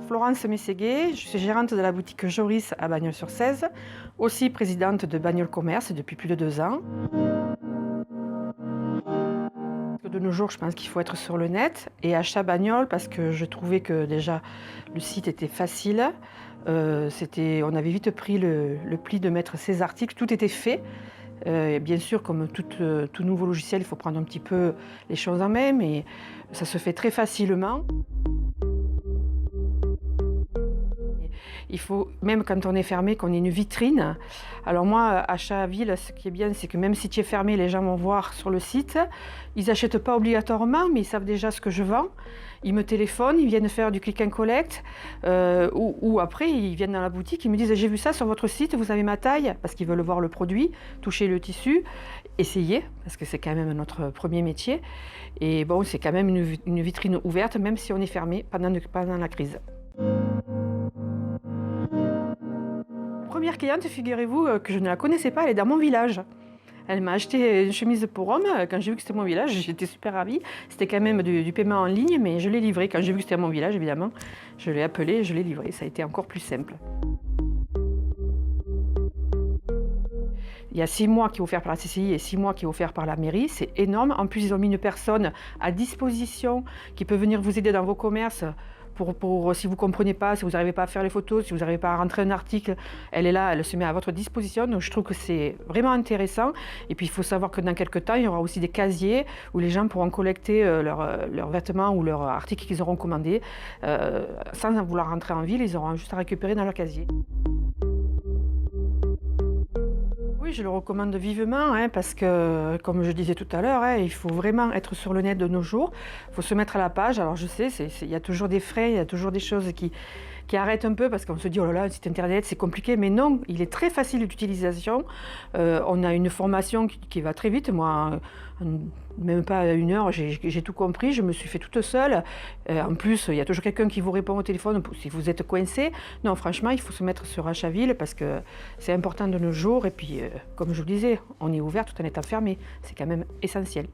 Florence Mességuet, je suis gérante de la boutique Joris à Bagnols-sur-Cèze, aussi présidente de Bagnols Commerce depuis plus de 2 ans. De nos jours, je pense qu'il faut être sur le net et achat Bagnols parce que je trouvais que déjà le site était facile. On avait vite pris le pli de mettre ces articles, tout était fait. Bien sûr, comme tout nouveau logiciel, il faut prendre un petit peu les choses en main, mais ça se fait très facilement. Il faut, même quand on est fermé, qu'on ait une vitrine. Alors moi, à Chaville, ce qui est bien, c'est que même si tu es fermé, les gens vont voir sur le site. Ils n'achètent pas obligatoirement, mais ils savent déjà ce que je vends. Ils me téléphonent, ils viennent faire du click and collect. Ou après, ils viennent dans la boutique, ils me disent « J'ai vu ça sur votre site, vous avez ma taille ?» Parce qu'ils veulent voir le produit, toucher le tissu, essayer, parce que c'est quand même notre premier métier. Et bon, c'est quand même une vitrine ouverte, même si on est fermé pendant la crise. Première cliente, figurez-vous que je ne la connaissais pas, elle est dans mon village. Elle m'a acheté une chemise pour homme. Quand j'ai vu que c'était mon village, j'étais super ravie. C'était quand même du paiement en ligne, mais je l'ai livré. Quand j'ai vu que c'était mon village, évidemment, je l'ai appelé et je l'ai livré. Ça a été encore plus simple. Il y a 6 mois qui est offert par la CCI et 6 mois qui est offert par la mairie. C'est énorme. En plus, ils ont mis une personne à disposition qui peut venir vous aider dans vos commerces. Si vous ne comprenez pas, si vous n'arrivez pas à faire les photos, si vous n'arrivez pas à rentrer un article, elle est là, elle se met à votre disposition. Donc je trouve que c'est vraiment intéressant. Et puis il faut savoir que dans quelques temps, il y aura aussi des casiers où les gens pourront collecter leurs vêtements ou leurs articles qu'ils auront commandés. Sans vouloir rentrer en ville, ils auront juste à récupérer dans leur casier. Oui, je le recommande vivement parce que, comme je disais tout à l'heure, il faut vraiment être sur le net de nos jours. Il faut se mettre à la page. Alors je sais, il y a toujours des frais, il y a toujours des choses qui arrêtent un peu parce qu'on se dit « Oh là là, un site internet, c'est compliqué ». Mais non, il est très facile d'utilisation. On a une formation qui va très vite. Moi, même pas 1 heure, j'ai tout compris. Je me suis fait toute seule. En plus, il y a toujours quelqu'un qui vous répond au téléphone si vous êtes coincé. Non, franchement, il faut se mettre sur Chaville parce que c'est important de nos jours. Et puis, comme je vous le disais, on est ouvert tout en étant fermé. C'est quand même essentiel.